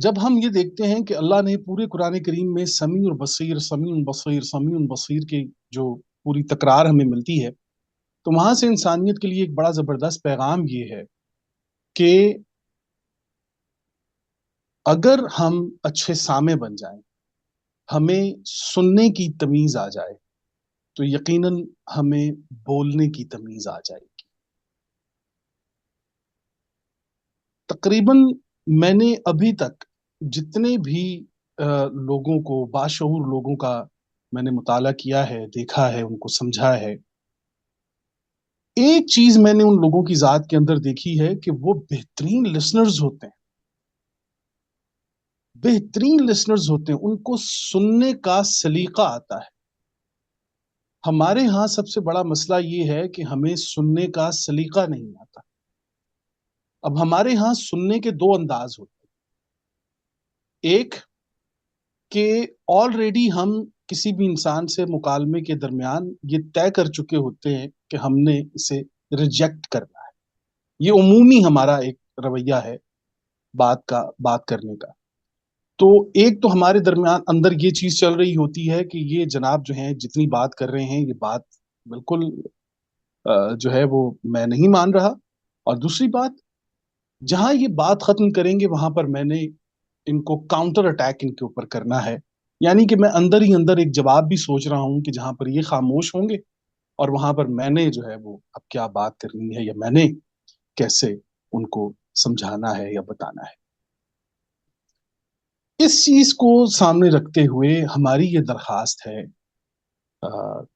جب ہم یہ دیکھتے ہیں کہ اللہ نے پورے قرآن کریم میں سمیع بصیر سمیع بصیر سمیع بصیر کی جو پوری تکرار ہمیں ملتی ہے، تو وہاں سے انسانیت کے لیے ایک بڑا زبردست پیغام یہ ہے کہ اگر ہم اچھے سامع بن جائیں، ہمیں سننے کی تمیز آ جائے، تو یقیناً ہمیں بولنے کی تمیز آ جائے گی۔ تقریباً میں نے ابھی تک جتنے بھی لوگوں کو، باشعور لوگوں کا میں نے مطالعہ کیا ہے، دیکھا ہے، ان کو سمجھا ہے، ایک چیز میں نے ان لوگوں کی ذات کے اندر دیکھی ہے کہ وہ بہترین لسنرز ہوتے ہیں، بہترین لسنرز ہوتے ہیں، ان کو سننے کا سلیقہ آتا ہے۔ ہمارے ہاں سب سے بڑا مسئلہ یہ ہے کہ ہمیں سننے کا سلیقہ نہیں آتا۔ اب ہمارے ہاں سننے کے دو انداز ہوتے ہیں، ایک کہ آلریڈی ہم کسی بھی انسان سے مکالمے کے درمیان یہ طے کر چکے ہوتے ہیں کہ ہم نے اسے ریجیکٹ کرنا ہے، یہ عمومی ہمارا ایک رویہ ہے بات کرنے کا۔ تو ایک تو ہمارے درمیان اندر یہ چیز چل رہی ہوتی ہے کہ یہ جناب جو ہیں جتنی بات کر رہے ہیں، یہ بات بالکل جو ہے وہ میں نہیں مان رہا، اور دوسری بات، جہاں یہ بات ختم کریں گے وہاں پر میں نے ان کو کاؤنٹر اٹیک ان کے اوپر کرنا ہے، یعنی کہ میں اندر ہی اندر ایک جواب بھی سوچ رہا ہوں کہ جہاں پر یہ خاموش ہوں گے اور وہاں پر میں نے جو ہے وہ اب کیا بات کرنی ہے، یا میں نے کیسے ان کو سمجھانا ہے یا بتانا ہے۔ اس چیز کو سامنے رکھتے ہوئے ہماری یہ درخواست ہے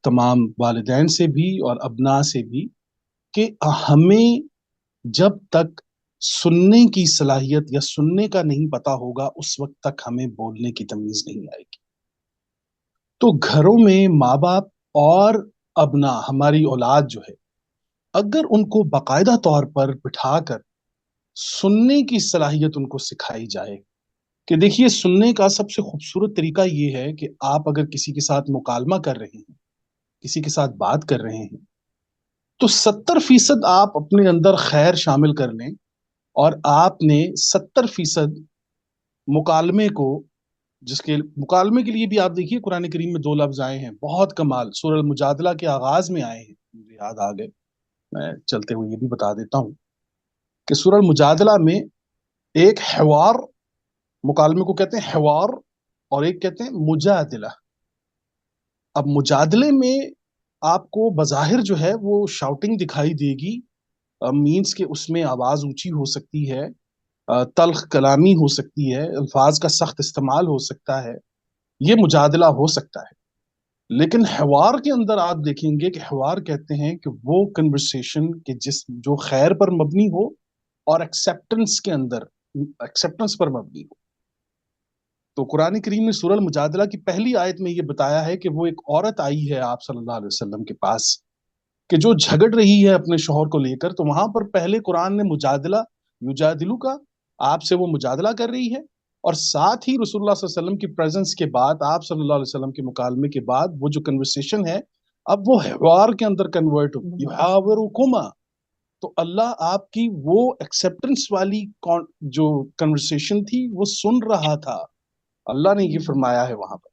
تمام والدین سے بھی اور ابناء سے بھی کہ ہمیں جب تک سننے کی صلاحیت یا سننے کا نہیں پتا ہوگا، اس وقت تک ہمیں بولنے کی تمیز نہیں آئے گی۔ تو گھروں میں ماں باپ اور ابناء، ہماری اولاد جو ہے، اگر ان کو باقاعدہ طور پر بٹھا کر سننے کی صلاحیت ان کو سکھائی جائے کہ دیکھیے سننے کا سب سے خوبصورت طریقہ یہ ہے کہ آپ اگر کسی کے ساتھ مکالمہ کر رہے ہیں، کسی کے ساتھ بات کر رہے ہیں، تو 70% آپ اپنے اندر خیر شامل کر لیں، اور آپ نے 70% مکالمے کو، جس کے مکالمے کے لیے بھی آپ دیکھیے قرآن کریم میں دو لفظ آئے ہیں بہت کمال، سورہ المجادلہ کے آغاز میں آئے ہیں، مجھے یاد آ گئے، میں چلتے ہوئے یہ بھی بتا دیتا ہوں کہ سورہ المجادلہ میں ایک حوار، مکالمے کو کہتے ہیں حوار، اور ایک کہتے ہیں مجادلہ۔ اب مجادلے میں آپ کو بظاہر جو ہے وہ شاؤٹنگ دکھائی دے گی، مینس کہ اس میں آواز اونچی ہو سکتی ہے، تلخ کلامی ہو سکتی ہے، الفاظ کا سخت استعمال ہو سکتا ہے، یہ مجادلہ ہو سکتا ہے۔ لیکن حوار کے اندر آپ دیکھیں گے کہ حوار کہتے ہیں کہ وہ کنورسیشن کہ جو خیر پر مبنی ہو اور ایکسیپٹنس کے اندر، ایکسیپٹنس پر مبنی ہو۔ تو قرآن کریم نے سورہ المجادلہ کی پہلی آیت میں یہ بتایا ہے کہ وہ ایک عورت آئی ہے آپ صلی اللہ علیہ وسلم کے پاس کہ جو جھگڑ رہی ہے اپنے شوہر کو لے کر، تو وہاں پر پہلے قرآن نے مجادلہ، یجادلو کا، آپ سے وہ مجادلہ کر رہی ہے، اور ساتھ ہی رسول اللہ صلی اللہ علیہ وسلم کی پریزنس کے بعد، آپ صلی اللہ علیہ وسلم کے مکالمے کے بعد، وہ جو کنورسیشن ہے اب وہ حوار کے اندر کنورٹ ہو، یحاورکما۔ تو اللہ آپ کی وہ ایکسیپٹنس والی جو کنورسیشن تھی وہ سن رہا تھا۔ اللہ نے یہ فرمایا ہے وہاں پر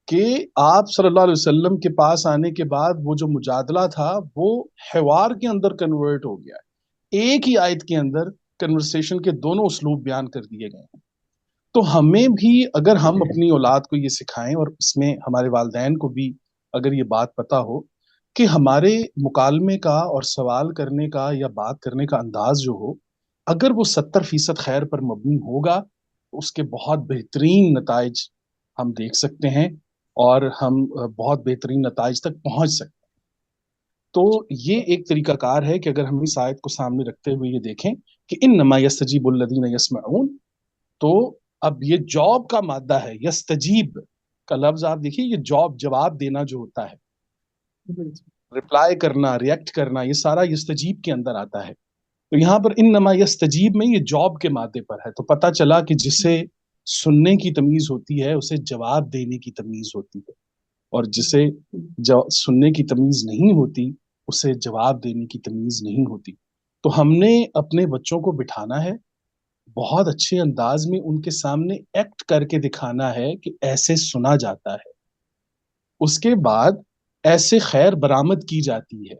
کہ آپ صلی اللہ علیہ وسلم کے پاس آنے کے بعد وہ جو مجادلہ تھا وہ حوار کے اندر کنورٹ ہو گیا ہے۔ ایک ہی آیت کے اندر کنورسیشن کے دونوں اسلوب بیان کر دیے گئے ہیں۔ تو ہمیں بھی اگر ہم اپنی اولاد کو یہ سکھائیں، اور اس میں ہمارے والدین کو بھی اگر یہ بات پتا ہو کہ ہمارے مکالمے کا اور سوال کرنے کا یا بات کرنے کا انداز جو ہو، اگر وہ 70% خیر پر مبنی ہوگا، تو اس کے بہت بہترین نتائج ہم دیکھ سکتے ہیں، اور ہم بہت بہترین نتائج تک پہنچ سکتے ہیں۔ تو یہ ایک طریقہ کار ہے کہ اگر ہم اس آیت کو سامنے رکھتے ہوئے یہ دیکھیں کہ انما یستجیب الذین یسمعون، تو اب یہ جواب کا مادہ ہے، یستجیب کا لفظ آپ دیکھیے، یہ جواب دینا جو ہوتا ہے، رپلائی کرنا، ریئیکٹ کرنا، یہ سارا یستجیب کے اندر آتا ہے۔ تو یہاں پر انما یستجیب میں یہ جواب کے مادے پر ہے، تو پتہ چلا کہ جسے سننے کی تمیز ہوتی ہے اسے جواب دینے کی تمیز ہوتی ہے، اور جسے سننے کی تمیز نہیں ہوتی اسے جواب دینے کی تمیز نہیں ہوتی۔ تو ہم نے اپنے بچوں کو بٹھانا ہے، بہت اچھے انداز میں ان کے سامنے ایکٹ کر کے دکھانا ہے کہ ایسے سنا جاتا ہے. اس کے بعد ایسے خیر برآمد کی جاتی ہے،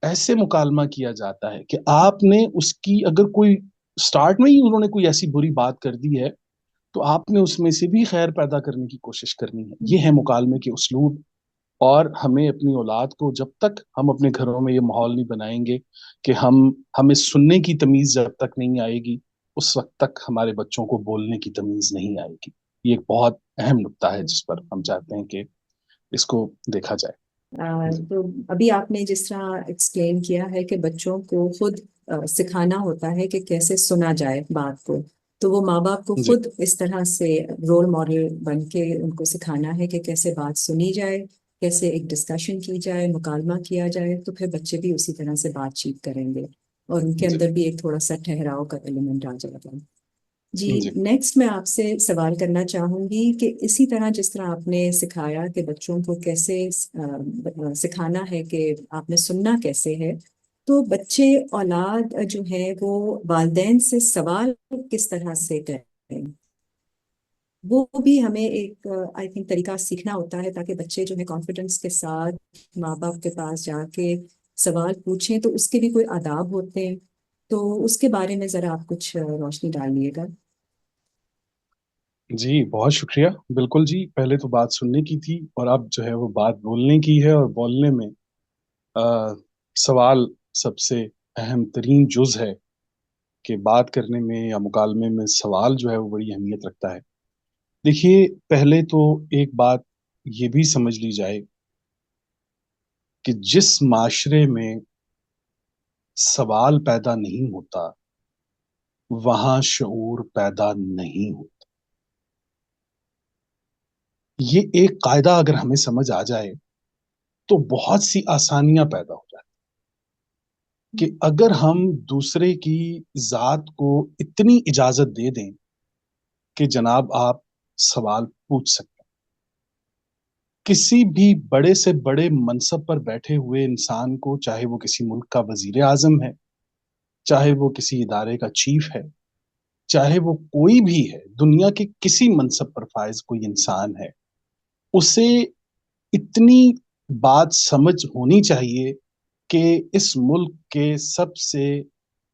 ایسے مکالمہ کیا جاتا ہے کہ آپ نے اس کی اگر کوئی سٹارٹ میں ہی انہوں نے کوئی ایسی بری بات کر دی ہے تو آپ نے اس میں سے بھی خیر پیدا کرنے کی کوشش کرنی ہے. یہ ہے مکالمے کے اسلوب. اور ہمیں اپنی اولاد کو جب تک ہم اپنے گھروں میں یہ ماحول نہیں بنائیں گے کہ ہمیں سننے کی تمیز جب تک نہیں آئے گی، اس وقت تک ہمارے بچوں کو بولنے کی تمیز نہیں آئے گی. یہ ایک بہت اہم نقطہ ہے جس پر ہم چاہتے ہیں کہ اس کو دیکھا جائے. جی تو ابھی آپ نے جس طرح ایکسپلین کیا ہے کہ بچوں کو خود سکھانا ہوتا ہے کہ کیسے سنا جائے بات کو، تو وہ ماں باپ کو جی خود اس طرح سے رول ماڈل بن کے ان کو سکھانا ہے کہ کیسے بات سنی جائے، کیسے ایک ڈسکشن کی جائے، مکالمہ کیا جائے، تو پھر بچے بھی اسی طرح سے بات چیت کریں گے اور ان کے جی اندر بھی ایک تھوڑا سا ٹھہراؤ کا ایلیمنٹ آ جائے گا. جی جی نیکسٹ میں آپ سے سوال کرنا چاہوں گی کہ اسی طرح جس طرح آپ نے سکھایا کہ بچوں کو کیسے سکھانا ہے کہ آپ نے سننا کیسے ہے، تو بچے اولاد جو ہے وہ والدین سے سوال کس طرح سے کریں، وہ بھی ہمیں ایک آئی تھنک طریقہ سیکھنا ہوتا ہے تاکہ بچے جو ہے کانفیڈنس کے ساتھ ماں باپ کے پاس جا کے سوال پوچھیں. تو اس کے بھی کوئی آداب ہوتے ہیں، تو اس کے بارے میں ذرا آپ کچھ روشنی ڈالیے گا. جی بہت شکریہ. بالکل جی، پہلے تو بات سننے کی تھی اور اب جو ہے وہ بات بولنے کی ہے. اور بولنے میں سوال سب سے اہم ترین جز ہے کہ بات کرنے میں یا مکالمے میں سوال جو ہے وہ بڑی اہمیت رکھتا ہے. دیکھیے، پہلے تو ایک بات یہ بھی سمجھ لی جائے کہ جس معاشرے میں سوال پیدا نہیں ہوتا وہاں شعور پیدا نہیں ہوتا. یہ ایک قاعدہ اگر ہمیں سمجھ آ جائے تو بہت سی آسانیاں پیدا ہو جاتی کہ اگر ہم دوسرے کی ذات کو اتنی اجازت دے دیں کہ جناب آپ سوال پوچھ سکتے ہیں. کسی بھی بڑے سے بڑے منصب پر بیٹھے ہوئے انسان کو، چاہے وہ کسی ملک کا وزیر اعظم ہے، چاہے وہ کسی ادارے کا چیف ہے، چاہے وہ کوئی بھی ہے، دنیا کے کسی منصب پر فائز کوئی انسان ہے، اسے اتنی بات سمجھ ہونی چاہیے کہ اس ملک کے سب سے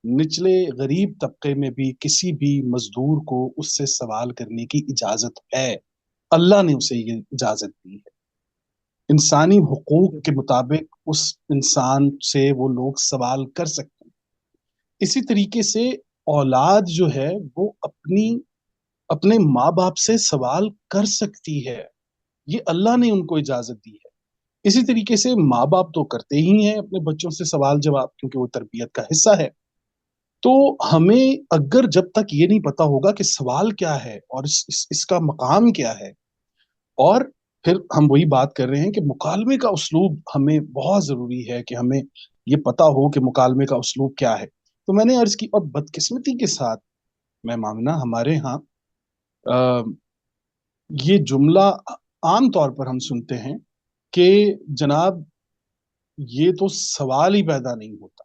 نچلے غریب طبقے میں بھی کسی بھی مزدور کو اس سے سوال کرنے کی اجازت ہے. اللہ نے اسے یہ اجازت دی ہے. انسانی حقوق کے مطابق اس انسان سے وہ لوگ سوال کر سکتے ہیں. اسی طریقے سے اولاد جو ہے وہ اپنے ماں باپ سے سوال کر سکتی ہے. یہ اللہ نے ان کو اجازت دی ہے. اسی طریقے سے ماں باپ تو کرتے ہی ہیں اپنے بچوں سے سوال جواب، کیونکہ وہ تربیت کا حصہ ہے. تو ہمیں اگر جب تک یہ نہیں پتا ہوگا کہ سوال کیا ہے اور اس کا مقام کیا ہے، اور پھر ہم وہی بات کر رہے ہیں کہ مکالمے کا اسلوب ہمیں بہت ضروری ہے کہ ہمیں یہ پتا ہو کہ مکالمے کا اسلوب کیا ہے. تو میں نے عرض کی، اور بدقسمتی کے ساتھ میں ماننا ہمارے ہاں یہ جملہ عام طور پر ہم سنتے ہیں کہ جناب یہ تو سوال ہی پیدا نہیں ہوتا.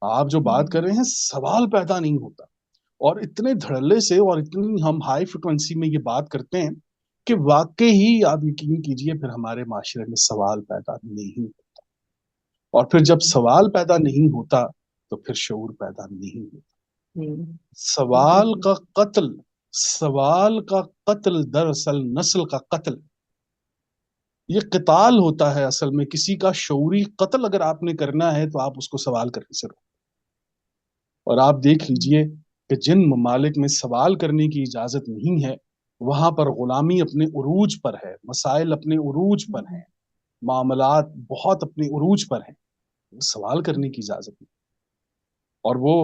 آپ جو بات کر رہے ہیں سوال پیدا نہیں ہوتا. اور اتنے دھڑلے سے اور اتنی ہم ہائی فریکوینسی میں یہ بات کرتے ہیں کہ واقعی ہی آپ یقین کیجئے پھر ہمارے معاشرے میں سوال پیدا نہیں ہوتا. اور پھر جب سوال پیدا نہیں ہوتا تو پھر شعور پیدا نہیں ہوتا. سوال کا قتل، سوال کا قتل دراصل نسل کا قتل. یہ قتال ہوتا ہے اصل میں. کسی کا شعوری قتل اگر آپ نے کرنا ہے تو آپ اس کو سوال کرنے سے روکیں. اور آپ دیکھ لیجئے کہ جن ممالک میں سوال کرنے کی اجازت نہیں ہے وہاں پر غلامی اپنے عروج پر ہے، مسائل اپنے عروج پر ہیں، معاملات بہت اپنے عروج پر ہیں. سوال کرنے کی اجازت نہیں. اور وہ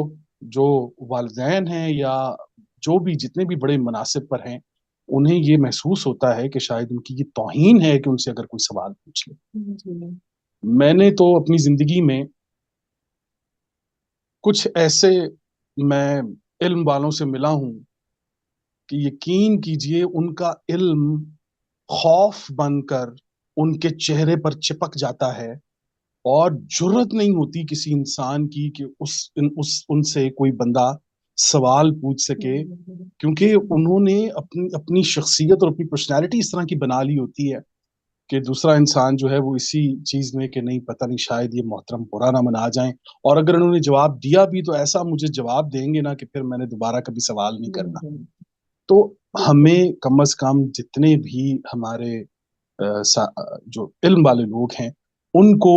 جو والدین ہیں یا جو بھی جتنے بھی بڑے مناصب پر ہیں، انہیں یہ محسوس ہوتا ہے کہ شاید ان کی یہ توہین ہے کہ ان سے اگر کوئی سوال پوچھ لے. میں نے تو اپنی زندگی میں کچھ ایسے میں علم والوں سے ملا ہوں کہ یقین کیجئے ان کا علم خوف بن کر ان کے چہرے پر چپک جاتا ہے اور جرت نہیں ہوتی کسی انسان کی کہ ان سے کوئی بندہ سوال پوچھ سکے، کیونکہ انہوں نے اپنی اپنی شخصیت اور اپنی پرسنالٹی اس طرح کی بنا لی ہوتی ہے کہ دوسرا انسان جو ہے وہ اسی چیز میں کہ نہیں پتہ نہیں شاید یہ محترم برا نہ منا جائیں، اور اگر انہوں نے جواب دیا بھی تو ایسا مجھے جواب دیں گے نا کہ پھر میں نے دوبارہ کبھی سوال نہیں کرنا۔ تو ہمیں کم از کم جتنے بھی ہمارے جو علم والے لوگ ہیں ان کو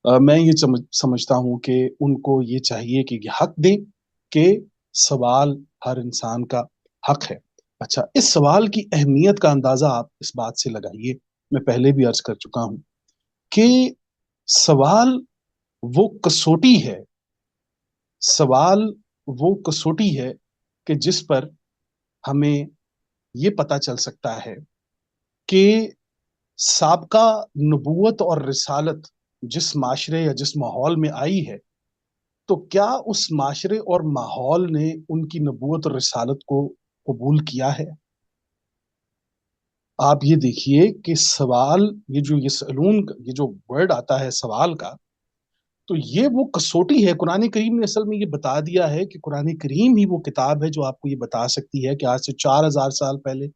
میں یہ سمجھتا ہوں کہ ان کو یہ چاہیے کہ یہ حق دیں کہ سوال ہر انسان کا حق ہے۔ اچھا، اس سوال کی اہمیت کا اندازہ آپ اس بات سے لگائیے، میں پہلے بھی عرض کر چکا ہوں کہ سوال وہ کسوٹی ہے، سوال وہ کسوٹی ہے کہ جس پر ہمیں یہ پتہ چل سکتا ہے کہ سابقہ نبوت اور رسالت جس معاشرے یا جس ماحول میں آئی ہے، تو کیا اس معاشرے اور ماحول نے ان کی نبوت اور رسالت کو قبول کیا ہے؟ آپ یہ دیکھیے کہ سوال، یہ جو یسألون یہ جو ورڈ آتا ہے سوال کا، تو یہ وہ کسوٹی ہے۔ قرآن کریم نے اصل میں یہ بتا دیا ہے کہ قرآن کریم ہی وہ کتاب ہے جو آپ کو یہ بتا سکتی ہے کہ آج سے 4000 سال پہلے،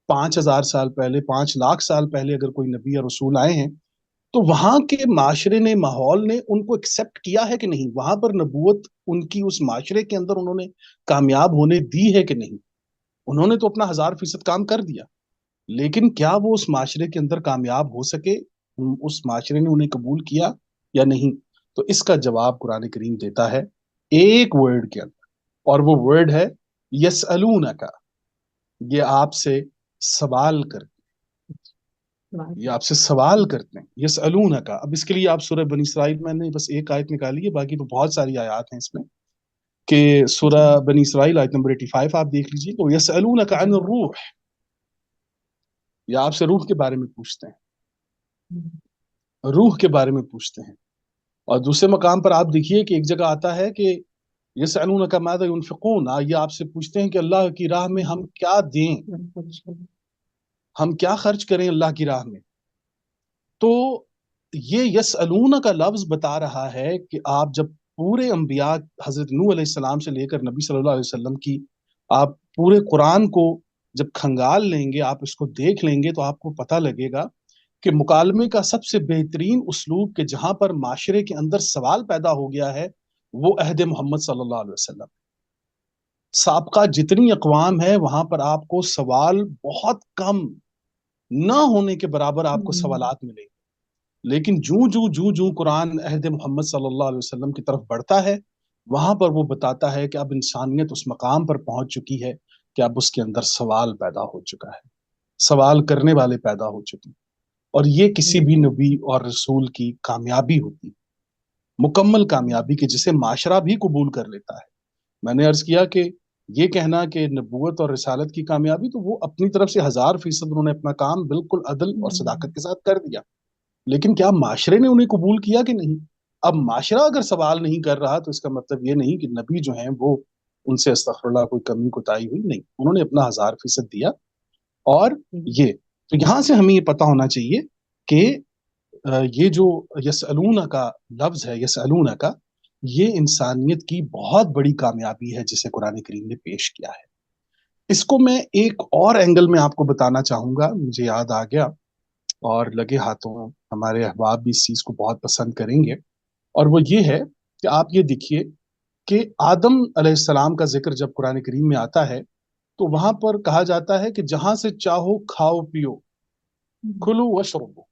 5000 سال پہلے، 5 لاکھ سال پہلے اگر کوئی نبی یا رسول آئے ہیں تو وہاں کے معاشرے نے، ماحول نے ان کو ایکسیپٹ کیا ہے کہ نہیں، وہاں پر نبوت ان کی اس معاشرے کے اندر انہوں نے کامیاب ہونے دی ہے کہ نہیں۔ انہوں نے تو اپنا 1000% کام کر دیا، لیکن کیا وہ اس معاشرے کے اندر کامیاب ہو سکے، اس معاشرے نے انہیں قبول کیا یا نہیں؟ تو اس کا جواب قرآن کریم دیتا ہے ایک ورڈ کے اندر، اور وہ ورڈ ہے یسألونک۔ یہ آپ سے سوال کرتے یہ آپ سے سوال کرتے ہیں، یسألونک۔ اب اس کے لیے آپ سورہ بنی اسرائیل، میں نے بس ایک آیت نکالی ہے، باقی تو بہت ساری آیات ہیں اس میں، کہ سورہ بنی اسرائیل آیت نمبر 85 آپ دیکھ لیجیے، تو یسألونک عن الروح، یہ آپ سے روح کے بارے میں پوچھتے ہیں، روح کے بارے میں پوچھتے ہیں۔ اور دوسرے مقام پر آپ دیکھیے کہ ایک جگہ آتا ہے کہ یسألونک ماذا ينفقون، یہ آپ سے پوچھتے ہیں کہ اللہ کی راہ میں ہم کیا دیں، ہم کیا خرچ کریں اللہ کی راہ میں۔ تو یہ یسألون کا لفظ بتا رہا ہے کہ آپ جب پورے انبیاء حضرت نوح علیہ السلام سے لے کر نبی صلی اللہ علیہ وسلم کی آپ پورے قرآن کو جب کھنگال لیں گے، آپ اس کو دیکھ لیں گے، تو آپ کو پتہ لگے گا کہ مکالمے کا سب سے بہترین اسلوب کہ جہاں پر معاشرے کے اندر سوال پیدا ہو گیا ہے وہ عہد محمد صلی اللہ علیہ وسلم۔ سابقہ جتنی اقوام ہے وہاں پر آپ کو سوال بہت کم، نہ ہونے کے برابر آپ کو سوالات ملیں گے، لیکن جو قرآن عہد محمد صلی اللہ علیہ وسلم کی طرف بڑھتا ہے، وہاں پر وہ بتاتا ہے کہ اب انسانیت اس مقام پر پہنچ چکی ہے کہ اب اس کے اندر سوال پیدا ہو چکا ہے، سوال کرنے والے پیدا ہو چکے ہیں، اور یہ کسی بھی نبی اور رسول کی کامیابی ہوتی، مکمل کامیابی، کہ جسے معاشرہ بھی قبول کر لیتا ہے۔ میں نے عرض کیا کہ یہ کہنا کہ نبوت اور رسالت کی کامیابی، تو وہ اپنی طرف سے 1000% انہوں نے اپنا کام بالکل عدل اور صداقت کے ساتھ کر دیا، لیکن کیا معاشرے نے انہیں قبول کیا کہ نہیں؟ اب معاشرہ اگر سوال نہیں کر رہا تو اس کا مطلب یہ نہیں کہ نبی جو ہیں وہ ان سے استغفر اللہ کوئی کمی کوتاہی ہوئی، نہیں، انہوں نے اپنا 1000% دیا۔ اور یہ تو یہاں سے ہمیں یہ پتہ ہونا چاہیے کہ یہ جو یسألون کا لفظ ہے، یسألون کا، یہ انسانیت کی بہت بڑی کامیابی ہے جسے قرآن کریم نے پیش کیا ہے۔ اس کو میں ایک اور اینگل میں آپ کو بتانا چاہوں گا، مجھے یاد آ گیا، اور لگے ہاتھوں ہمارے احباب بھی اس چیز کو بہت پسند کریں گے، اور وہ یہ ہے کہ آپ یہ دیکھیے کہ آدم علیہ السلام کا ذکر جب قرآن کریم میں آتا ہے تو وہاں پر کہا جاتا ہے کہ جہاں سے چاہو کھاؤ پیو، کھلو وشربو،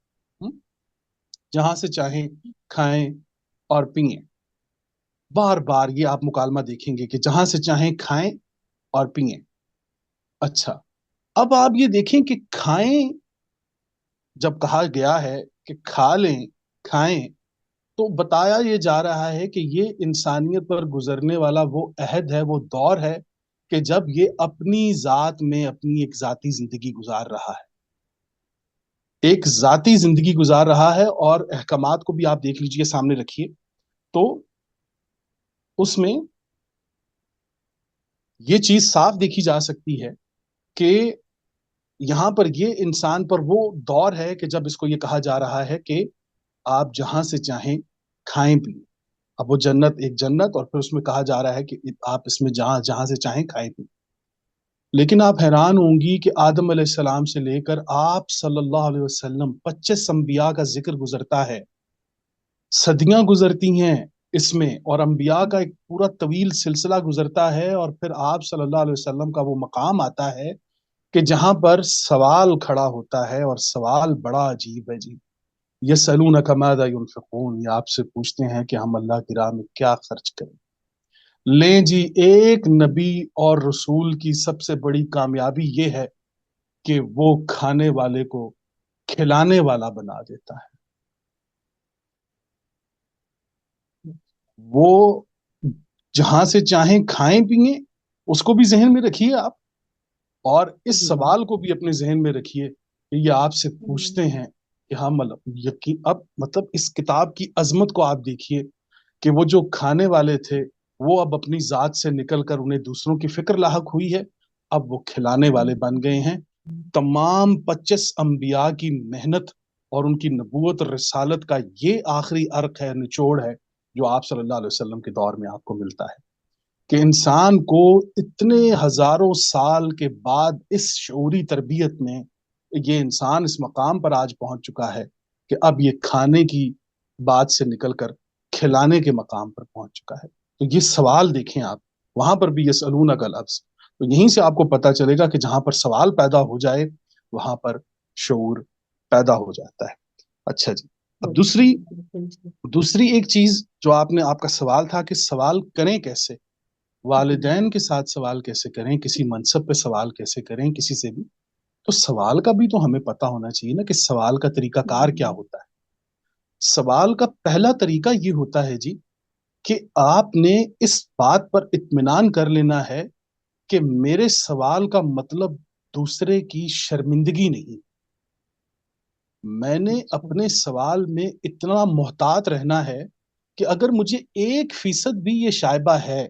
جہاں سے چاہیں کھائیں اور پئیں۔ بار بار یہ آپ مکالمہ دیکھیں گے کہ جہاں سے چاہیں کھائیں اور پئیں۔ اچھا، اب آپ یہ دیکھیں کہ کھائیں جب کہا گیا ہے کہ کھا لیں، کھائیں، تو بتایا یہ جا رہا ہے کہ یہ انسانیت پر گزرنے والا وہ عہد ہے، وہ دور ہے کہ جب یہ اپنی ذات میں اپنی ایک ذاتی زندگی گزار رہا ہے، ایک ذاتی زندگی گزار رہا ہے، اور احکامات کو بھی آپ دیکھ لیجئے، سامنے رکھیے، تو اس میں یہ چیز صاف دیکھی جا سکتی ہے کہ یہاں پر یہ انسان پر وہ دور ہے کہ جب اس کو یہ کہا جا رہا ہے کہ آپ جہاں سے چاہیں کھائیں پئیں۔ اب وہ جنت ایک جنت، اور پھر اس میں کہا جا رہا ہے کہ آپ اس میں جہاں جہاں سے چاہیں کھائیں پئیں. لیکن آپ حیران ہوں گی کہ آدم علیہ السلام سے لے کر آپ صلی اللہ علیہ وسلم 25 انبیاء کا ذکر گزرتا ہے، صدیاں گزرتی ہیں اس میں، اور انبیاء کا ایک پورا طویل سلسلہ گزرتا ہے، اور پھر آپ صلی اللہ علیہ وسلم کا وہ مقام آتا ہے کہ جہاں پر سوال کھڑا ہوتا ہے، اور سوال بڑا عجیب ہے جی. یسألونک ماذا ينفقون، یہ آپ سے پوچھتے ہیں کہ ہم اللہ کی راہ میں کیا خرچ کریں. لیں جی، ایک نبی اور رسول کی سب سے بڑی کامیابی یہ ہے کہ وہ کھانے والے کو کھلانے والا بنا دیتا ہے. وہ جہاں سے چاہیں کھائیں پیئیں، اس کو بھی ذہن میں رکھیے آپ، اور اس جی. سوال کو بھی اپنے ذہن میں رکھیے کہ یہ آپ سے پوچھتے ہیں کہ ہاں یقین. اب مطلب اس کتاب کی عظمت کو آپ دیکھیے کہ وہ جو کھانے والے تھے وہ اب اپنی ذات سے نکل کر انہیں دوسروں کی فکر لاحق ہوئی ہے، اب وہ کھلانے والے بن گئے ہیں. تمام 25 انبیاء کی محنت اور ان کی نبوت اور رسالت کا یہ آخری عرق ہے، نچوڑ ہے، جو آپ صلی اللہ علیہ وسلم کے دور میں آپ کو ملتا ہے کہ انسان کو اتنے ہزاروں سال کے بعد اس شعوری تربیت میں یہ انسان اس مقام پر آج پہنچ چکا ہے کہ اب یہ کھانے کی بات سے نکل کر کھلانے کے مقام پر پہنچ چکا ہے. تو یہ سوال دیکھیں آپ، وہاں پر بھی یسألونک لفظ، تو یہیں سے آپ کو پتا چلے گا کہ جہاں پر سوال پیدا ہو جائے وہاں پر شعور پیدا ہو جاتا ہے. اچھا جی، اب دوسری ایک چیز جو آپ کا سوال تھا کہ سوال کریں کیسے، والدین کے ساتھ سوال کیسے کریں، کسی منصب پہ سوال کیسے کریں، کسی سے بھی. تو سوال کا بھی تو ہمیں پتا ہونا چاہیے نا کہ سوال کا طریقہ کار کیا ہوتا ہے. سوال کا پہلا طریقہ یہ ہوتا ہے جی کہ آپ نے اس بات پر اطمینان کر لینا ہے کہ میرے سوال کا مطلب دوسرے کی شرمندگی نہیں. میں نے اپنے سوال میں اتنا محتاط رہنا ہے کہ اگر مجھے 1% بھی یہ شائبہ ہے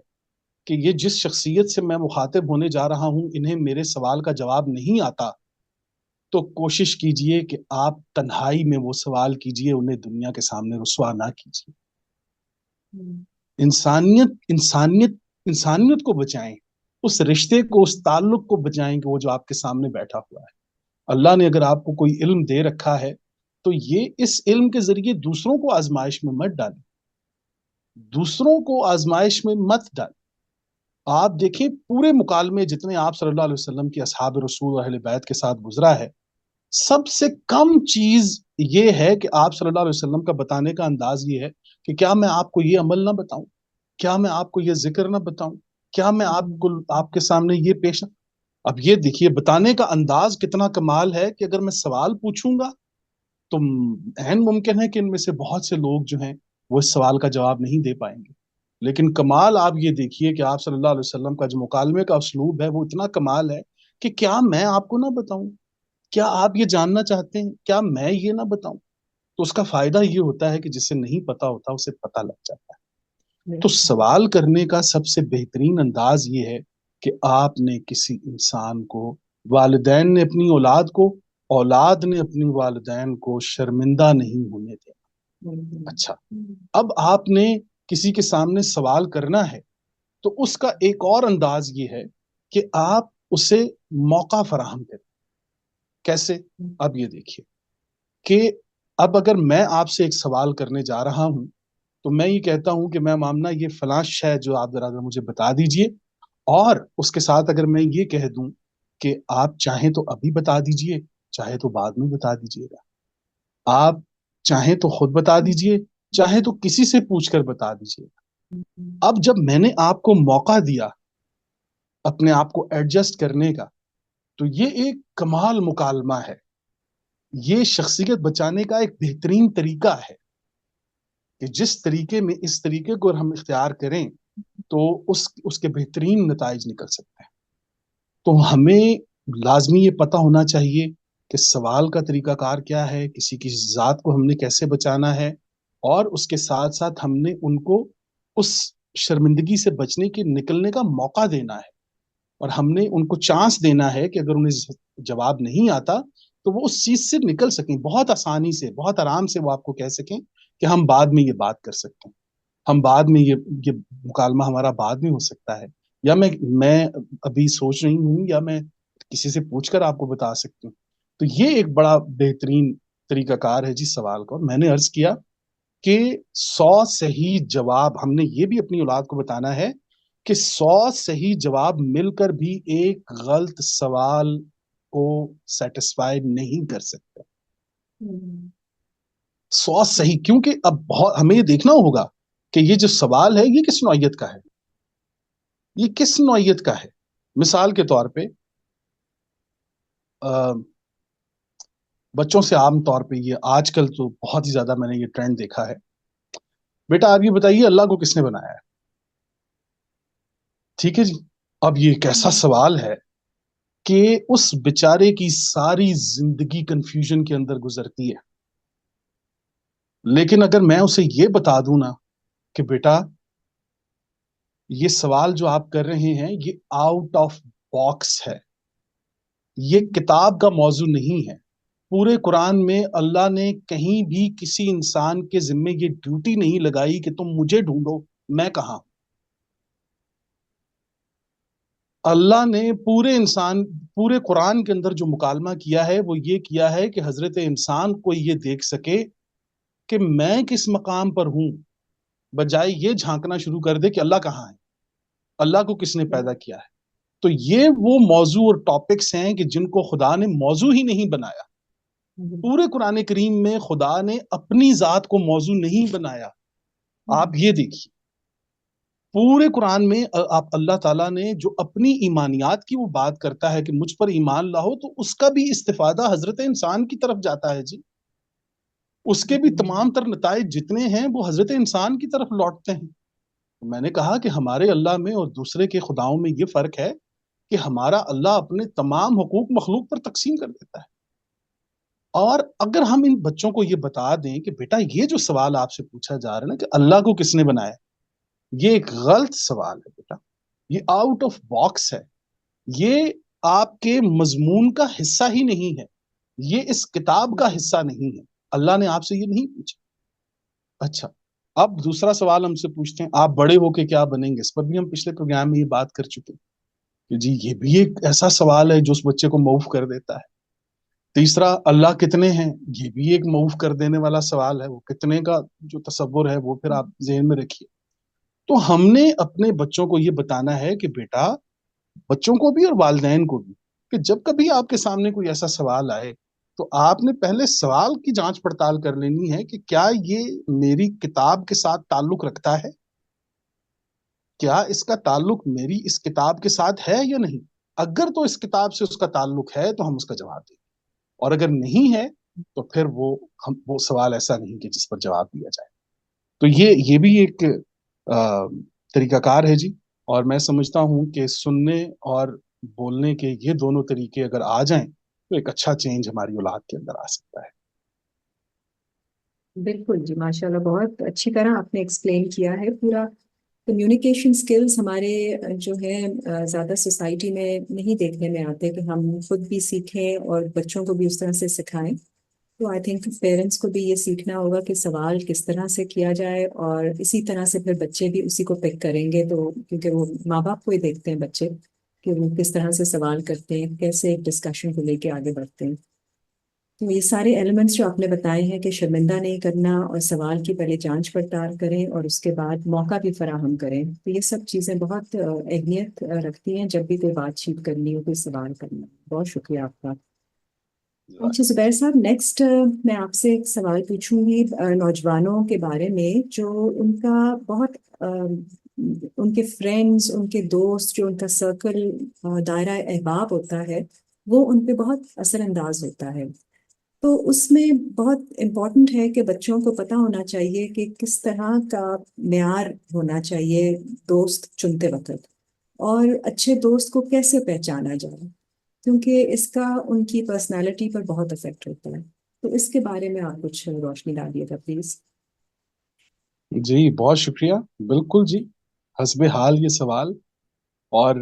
کہ یہ جس شخصیت سے میں مخاطب ہونے جا رہا ہوں انہیں میرے سوال کا جواب نہیں آتا، تو کوشش کیجئے کہ آپ تنہائی میں وہ سوال کیجئے، انہیں دنیا کے سامنے رسوا نہ کیجئے. انسانیت کو بچائیں، اس رشتے کو، اس تعلق کو بچائیں کہ وہ جو آپ کے سامنے بیٹھا ہوا ہے. اللہ نے اگر آپ کو کوئی علم دے رکھا ہے تو یہ اس علم کے ذریعے دوسروں کو آزمائش میں مت ڈالیں، دوسروں کو آزمائش میں مت ڈالیں. آپ دیکھیں پورے مکالمے جتنے آپ صلی اللہ علیہ وسلم کی اصحاب رسول اور اہل بیت کے ساتھ گزرا ہے، سب سے کم چیز یہ ہے کہ آپ صلی اللہ علیہ وسلم کا بتانے کا انداز یہ ہے کہ کیا میں آپ کو یہ عمل نہ بتاؤں، کیا میں آپ کو یہ ذکر نہ بتاؤں، کیا میں آپ کے سامنے یہ پیش. اب یہ دیکھیے بتانے کا انداز کتنا کمال ہے کہ اگر میں سوال پوچھوں گا تو عین ممکن ہے کہ ان میں سے بہت سے لوگ جو ہیں وہ اس سوال کا جواب نہیں دے پائیں گے. لیکن کمال آپ یہ دیکھیے کہ آپ صلی اللہ علیہ وسلم کا جو مکالمے کا اسلوب ہے وہ اتنا کمال ہے کہ کیا میں آپ کو نہ بتاؤں، کیا آپ یہ جاننا چاہتے ہیں، کیا میں یہ نہ بتاؤں. تو اس کا فائدہ یہ ہوتا ہے کہ جسے نہیں پتا ہوتا اسے پتا لگ جاتا ہے. تو سوال کرنے کا سب سے بہترین انداز یہ ہے کہ آپ نے کسی انسان کو، والدین نے اپنی اولاد کو، اولاد نے اپنی والدین کو شرمندہ نہیں ہونے دیا. اچھا، اب آپ نے کسی کے سامنے سوال کرنا ہے تو اس کا ایک اور انداز یہ ہے کہ آپ اسے موقع فراہم کریں. کیسے؟ اب یہ دیکھیے کہ اب اگر میں آپ سے ایک سوال کرنے جا رہا ہوں تو میں یہ کہتا ہوں کہ میں آمنہ یہ فلاں شے جو آپ ذرا مجھے بتا دیجئے، اور اس کے ساتھ اگر میں یہ کہہ دوں کہ آپ چاہیں تو ابھی بتا دیجئے، چاہے تو بعد میں بتا دیجئے گا، آپ چاہیں تو خود بتا دیجئے، چاہے تو کسی سے پوچھ کر بتا دیجئے گا. اب جب میں نے آپ کو موقع دیا اپنے آپ کو ایڈجسٹ کرنے کا تو یہ ایک کمال مکالمہ ہے، یہ شخصیت بچانے کا ایک بہترین طریقہ ہے کہ جس طریقے میں اس طریقے کو ہم اختیار کریں تو اس کے بہترین نتائج نکل سکتے ہیں. تو ہمیں لازمی یہ پتہ ہونا چاہیے کہ سوال کا طریقہ کار کیا ہے، کسی کی ذات کو ہم نے کیسے بچانا ہے، اور اس کے ساتھ ساتھ ہم نے ان کو اس شرمندگی سے بچنے کے نکلنے کا موقع دینا ہے، اور ہم نے ان کو چانس دینا ہے کہ اگر انہیں جواب نہیں آتا تو وہ اس چیز سے نکل سکیں، بہت آسانی سے، بہت آرام سے وہ آپ کو کہہ سکیں کہ ہم بعد میں یہ بات کر سکتے ہیں. ہم بعد میں یہ مکالمہ ہمارا بعد میں ہو سکتا ہے، یا میں ابھی سوچ رہی ہوں، یا میں کسی سے پوچھ کر آپ کو بتا سکتی ہوں. تو یہ ایک بڑا بہترین طریقہ کار ہے جی سوال کا. میں نے عرض کیا کہ 100 صحیح جواب، ہم نے یہ بھی اپنی اولاد کو بتانا ہے کہ 100 صحیح جواب مل کر بھی ایک غلط سوال کو سیٹسفائی نہیں کر سکتے. 100 صحیح، کیونکہ اب ہمیں یہ دیکھنا ہوگا کہ یہ جو سوال ہے یہ کس نوعیت کا ہے، یہ کس نوعیت کا ہے. مثال کے طور پہ بچوں سے عام طور پہ یہ آج کل تو بہت ہی زیادہ میں نے یہ ٹرینڈ دیکھا ہے، بیٹا آپ یہ بتائیے اللہ کو کس نے بنایا ہے. ٹھیک ہے جی، اب یہ ایک ایسا سوال ہے کہ اس بیچارے کی ساری زندگی کنفیوژن کے اندر گزرتی ہے. لیکن اگر میں اسے یہ بتا دوں نا کہ بیٹا یہ سوال جو آپ کر رہے ہیں یہ آؤٹ آف باکس ہے، یہ کتاب کا موضوع نہیں ہے. پورے قرآن میں اللہ نے کہیں بھی کسی انسان کے ذمے یہ ڈیوٹی نہیں لگائی کہ تم مجھے ڈھونڈو میں کہاں. اللہ نے پورے قرآن کے اندر جو مکالمہ کیا ہے وہ یہ کیا ہے کہ حضرت انسان کو یہ دیکھ سکے کہ میں کس مقام پر ہوں، بجائے یہ جھانکنا شروع کر دے کہ اللہ کہاں ہے، اللہ کو کس نے پیدا کیا ہے. تو یہ وہ موضوع اور ٹاپکس ہیں کہ جن کو خدا نے موضوع ہی نہیں بنایا. پورے قرآن کریم میں خدا نے اپنی ذات کو موضوع نہیں بنایا. آپ یہ دیکھیے پورے قرآن میں آپ اللہ تعالیٰ نے جو اپنی ایمانیات کی وہ بات کرتا ہے کہ مجھ پر ایمان لاؤ، تو اس کا بھی استفادہ حضرت انسان کی طرف جاتا ہے جی. اس کے بھی تمام تر نتائج جتنے ہیں وہ حضرت انسان کی طرف لوٹتے ہیں. میں نے کہا کہ ہمارے اللہ میں اور دوسرے کے خداؤں میں یہ فرق ہے کہ ہمارا اللہ اپنے تمام حقوق مخلوق پر تقسیم کر دیتا ہے. اور اگر ہم ان بچوں کو یہ بتا دیں کہ بیٹا یہ جو سوال آپ سے پوچھا جا رہا ہے نا کہ اللہ کو کس نے بنایا، یہ ایک غلط سوال ہے بیٹا، یہ آؤٹ آف باکس ہے، یہ آپ کے مضمون کا حصہ ہی نہیں ہے، یہ اس کتاب کا حصہ نہیں ہے. اللہ نے آپ سے یہ نہیں پوچھا. اچھا، اب دوسرا سوال ہم سے پوچھتے ہیں آپ بڑے ہو کے کیا بنیں گے. اس پر بھی ہم پچھلے پروگرام میں یہ بات کر چکے کہ جی یہ بھی ایک ایسا سوال ہے جو اس بچے کو موف کر دیتا ہے. تیسرا، اللہ کتنے ہیں، یہ بھی ایک موف کر دینے والا سوال ہے. وہ کتنے کا جو تصور ہے وہ پھر آپ ذہن میں رکھیے. تو ہم نے اپنے بچوں کو یہ بتانا ہے کہ بیٹا، بچوں کو بھی اور والدین کو بھی، کہ جب کبھی آپ کے سامنے کوئی ایسا سوال آئے تو آپ نے پہلے سوال کی جانچ پڑتال کر لینی ہے کہ کیا یہ میری کتاب کے ساتھ تعلق رکھتا ہے، کیا اس کا تعلق میری اس کتاب کے ساتھ ہے یا نہیں. اگر تو اس کتاب سے اس کا تعلق ہے تو ہم اس کا جواب دیں، اور اگر نہیں ہے تو پھر وہ سوال ایسا نہیں کہ جس پر جواب دیا جائے. تو یہ بھی ایک طریقہ کار ہے جی. اور میں سمجھتا ہوں کہ سننے اور بولنے کے یہ دونوں طریقے اگر آ جائیں تو ایک اچھا چینج ہماری اولاد کے اندر آ سکتا ہے. بالکل جی، ماشاءاللہ بہت اچھی طرح آپ نے ایکسپلین کیا ہے. پورا کمیونیکیشن سکلز ہمارے جو ہے زیادہ سوسائٹی میں نہیں دیکھنے میں آتے کہ ہم خود بھی سیکھیں اور بچوں کو بھی اس طرح سے سکھائیں. تو آئی تھنک پیرنٹس کو بھی یہ سیکھنا ہوگا کہ سوال کس طرح سے کیا جائے، اور اسی طرح سے پھر بچے بھی اسی کو پک کریں گے. تو کیونکہ وہ ماں باپ کو ہی دیکھتے ہیں بچے کہ وہ کس طرح سے سوال کرتے ہیں، کیسے ایک ڈسکشن کو لے کے آگے بڑھتے ہیں. تو یہ سارے ایلیمنٹس جو آپ نے بتائے ہیں کہ شرمندہ نہیں کرنا اور سوال کی پہلے جانچ پڑتال کریں اور اس کے بعد موقع بھی فراہم کریں، تو یہ سب چیزیں بہت اہمیت رکھتی ہیں جب بھی کوئی بات چیت کرنی ہو، کوئی سوال کرنا. بہت شکریہ آپ کا. اچھا زبیر صاحب، نیکسٹ میں آپ سے ایک سوال پوچھوں گی نوجوانوں کے بارے میں جو ان کا بہت ان کے فرینڈز، ان کے دوست، جو ان کا سرکل دائرہ احباب ہوتا ہے وہ ان پہ بہت اثر انداز ہوتا ہے. تو اس میں بہت امپورٹنٹ ہے کہ بچوں کو پتہ ہونا چاہیے کہ کس طرح کا معیار ہونا چاہیے دوست چنتے وقت، اور اچھے دوست کو کیسے پہچانا جائے، کیونکہ اس کا ان کی پرسنالٹی پر بہت افیکٹ ہوتا ہے. تو اس کے بارے میں آپ کچھ روشنی ڈالیے گا پلیز. جی بہت شکریہ. بالکل جی، حسب حال یہ سوال. اور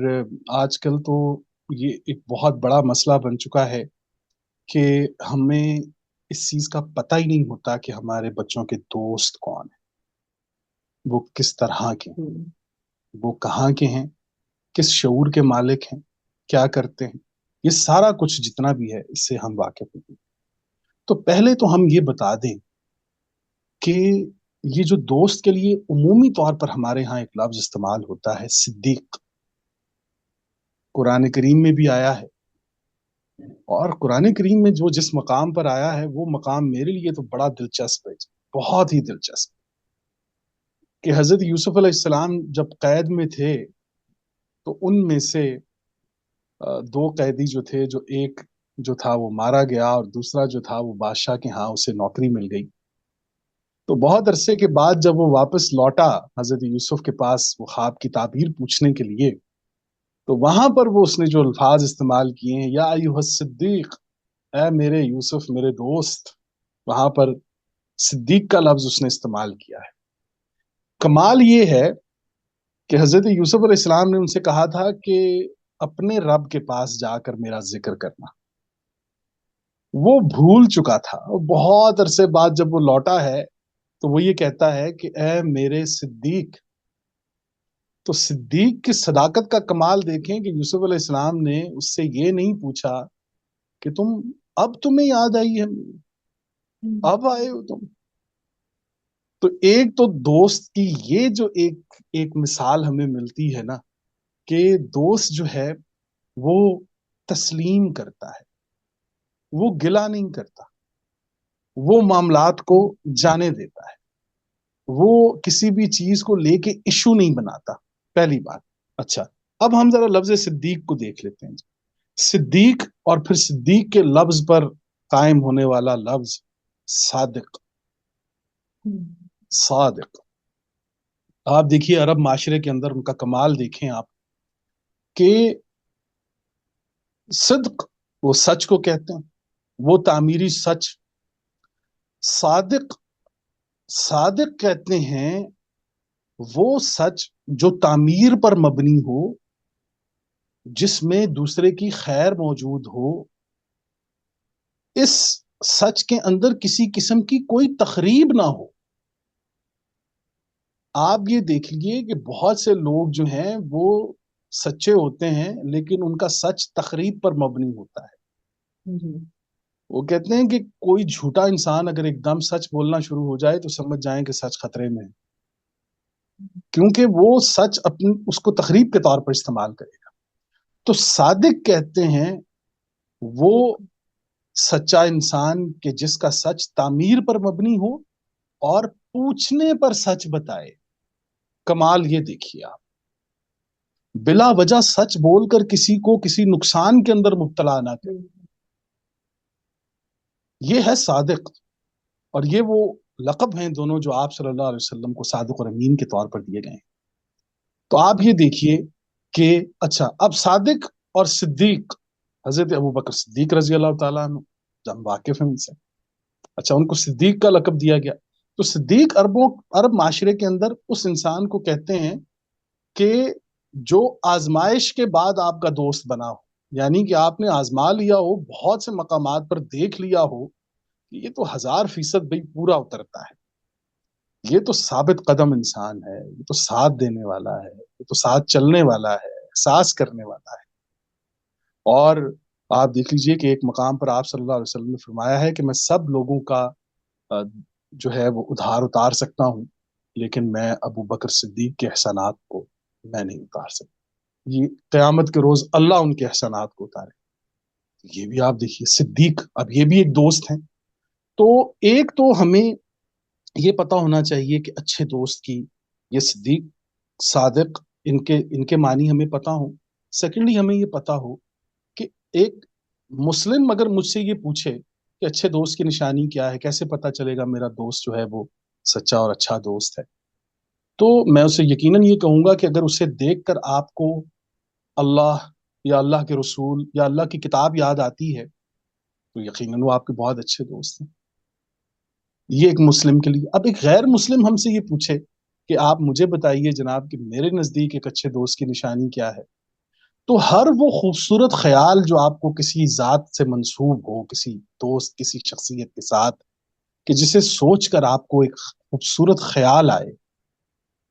آج کل تو یہ ایک بہت بڑا مسئلہ بن چکا ہے کہ ہمیں اس چیز کا پتہ ہی نہیں ہوتا کہ ہمارے بچوں کے دوست کون ہیں. وہ کس طرح کے ہیں، ہوں، وہ کہاں کے ہیں، کس شعور کے مالک ہیں، کیا کرتے ہیں، یہ سارا کچھ جتنا بھی ہے اس سے ہم واقف ہیں۔ تو پہلے تو ہم یہ بتا دیں کہ یہ جو دوست کے لیے عمومی طور پر ہمارے ہاں ایک لفظ استعمال ہوتا ہے صدیق، قرآن کریم میں بھی آیا ہے، اور قرآن کریم میں جو جس مقام پر آیا ہے وہ مقام میرے لیے تو بڑا دلچسپ ہے، بہت ہی دلچسپ، کہ حضرت یوسف علیہ السلام جب قید میں تھے تو ان میں سے دو قیدی جو تھے، جو ایک جو تھا وہ مارا گیا اور دوسرا جو تھا وہ بادشاہ کے ہاں اسے نوکری مل گئی۔ تو بہت عرصے کے بعد جب وہ واپس لوٹا حضرت یوسف کے پاس وہ خواب کی تعبیر پوچھنے کے لیے، تو وہاں پر وہ اس نے جو الفاظ استعمال کیے ہیں، یا ایھا الصدیق، اے میرے یوسف، میرے دوست، وہاں پر صدیق کا لفظ اس نے استعمال کیا ہے۔ کمال یہ ہے کہ حضرت یوسف علیہ السلام نے ان سے کہا تھا کہ اپنے رب کے پاس جا کر میرا ذکر کرنا، وہ بھول چکا تھا، اور بہت عرصے بعد جب وہ لوٹا ہے تو وہ یہ کہتا ہے کہ اے میرے صدیق۔ تو صدیق کی صداقت کا کمال دیکھیں کہ یوسف علیہ السلام نے اس سے یہ نہیں پوچھا کہ اب تمہیں یاد آئی ہے، اب آئے ہو تم۔ تو ایک تو دوست کی یہ جو ایک مثال ہمیں ملتی ہے نا، کہ دوست جو ہے وہ تسلیم کرتا ہے، وہ گلہ نہیں کرتا، وہ معاملات کو جانے دیتا ہے، وہ کسی بھی چیز کو لے کے ایشو نہیں بناتا، پہلی بات۔ اچھا، اب ہم ذرا لفظ صدیق کو دیکھ لیتے ہیں۔ صدیق اور پھر صدیق کے لفظ پر قائم ہونے والا لفظ صادق۔ صادق، آپ دیکھیے عرب معاشرے کے اندر ان کا کمال دیکھیں آپ، کہ صدق وہ سچ کو کہتے ہیں، وہ تعمیری سچ۔ صادق، صادق کہتے ہیں وہ سچ جو تعمیر پر مبنی ہو، جس میں دوسرے کی خیر موجود ہو، اس سچ کے اندر کسی قسم کی کوئی تخریب نہ ہو۔ آپ یہ دیکھ لیے کہ بہت سے لوگ جو ہیں وہ سچے ہوتے ہیں لیکن ان کا سچ تخریب پر مبنی ہوتا ہے۔ وہ کہتے ہیں کہ کوئی جھوٹا انسان اگر ایک دم سچ بولنا شروع ہو جائے تو سمجھ جائیں کہ سچ خطرے میں ہے، کیونکہ وہ سچ اس کو تخریب کے طور پر استعمال کرے گا۔ تو صادق کہتے ہیں وہ سچا انسان کہ جس کا سچ تعمیر پر مبنی ہو اور پوچھنے پر سچ بتائے۔ کمال یہ دیکھیے آپ، بلا وجہ سچ بول کر کسی کو کسی نقصان کے اندر مبتلا نہ کرے، یہ ہے صادق۔ اور یہ وہ لقب ہیں دونوں جو آپ صلی اللہ علیہ وسلم کو صادق اور امین کے طور پر دیے گئے ہیں۔ تو آپ یہ دیکھیے کہ اچھا، اب صادق اور صدیق، حضرت ابوبکر صدیق رضی اللہ تعالیٰ عنہ، ہم واقف ہیں ان سے، اچھا ان کو صدیق کا لقب دیا گیا۔ تو صدیق عرب معاشرے کے اندر اس انسان کو کہتے ہیں کہ جو آزمائش کے بعد آپ کا دوست بنا ہو، یعنی کہ آپ نے آزما لیا ہو، بہت سے مقامات پر دیکھ لیا ہو کہ یہ تو 1000% بھائی پورا اترتا ہے، یہ تو ثابت قدم انسان ہے، یہ تو ساتھ دینے والا ہے، یہ تو ساتھ چلنے والا ہے، احساس کرنے والا ہے۔ اور آپ دیکھ لیجئے کہ ایک مقام پر آپ صلی اللہ علیہ وسلم نے فرمایا ہے کہ میں سب لوگوں کا جو ہے وہ ادھار اتار سکتا ہوں، لیکن میں ابو بکر صدیق کے احسانات کو میں نہیں اتار سکتا، یہ قیامت کے روز اللہ ان کے احسانات کو اتارے۔ یہ بھی آپ دیکھیے صدیق، اب یہ بھی ایک دوست ہیں۔ تو ایک تو ہمیں یہ پتا ہونا چاہیے کہ اچھے دوست کی یہ صدیق، صادق، ان کے معنی ہمیں پتا ہو۔ سیکنڈلی ہمیں یہ پتا ہو کہ ایک مسلم اگر مجھ سے یہ پوچھے کہ اچھے دوست کی نشانی کیا ہے، کیسے پتا چلے گا میرا دوست جو ہے وہ سچا اور اچھا دوست ہے، تو میں اسے یقیناً یہ کہوں گا کہ اگر اسے دیکھ کر آپ کو اللہ یا اللہ کے رسول یا اللہ کی کتاب یاد آتی ہے تو یقیناً وہ آپ کے بہت اچھے دوست ہیں۔ یہ ایک مسلم کے لیے۔ اب ایک غیر مسلم ہم سے یہ پوچھے کہ آپ مجھے بتائیے جناب کہ میرے نزدیک ایک اچھے دوست کی نشانی کیا ہے، تو ہر وہ خوبصورت خیال جو آپ کو کسی ذات سے منسوب ہو، کسی دوست، کسی شخصیت کے ساتھ، کہ جسے سوچ کر آپ کو ایک خوبصورت خیال آئے،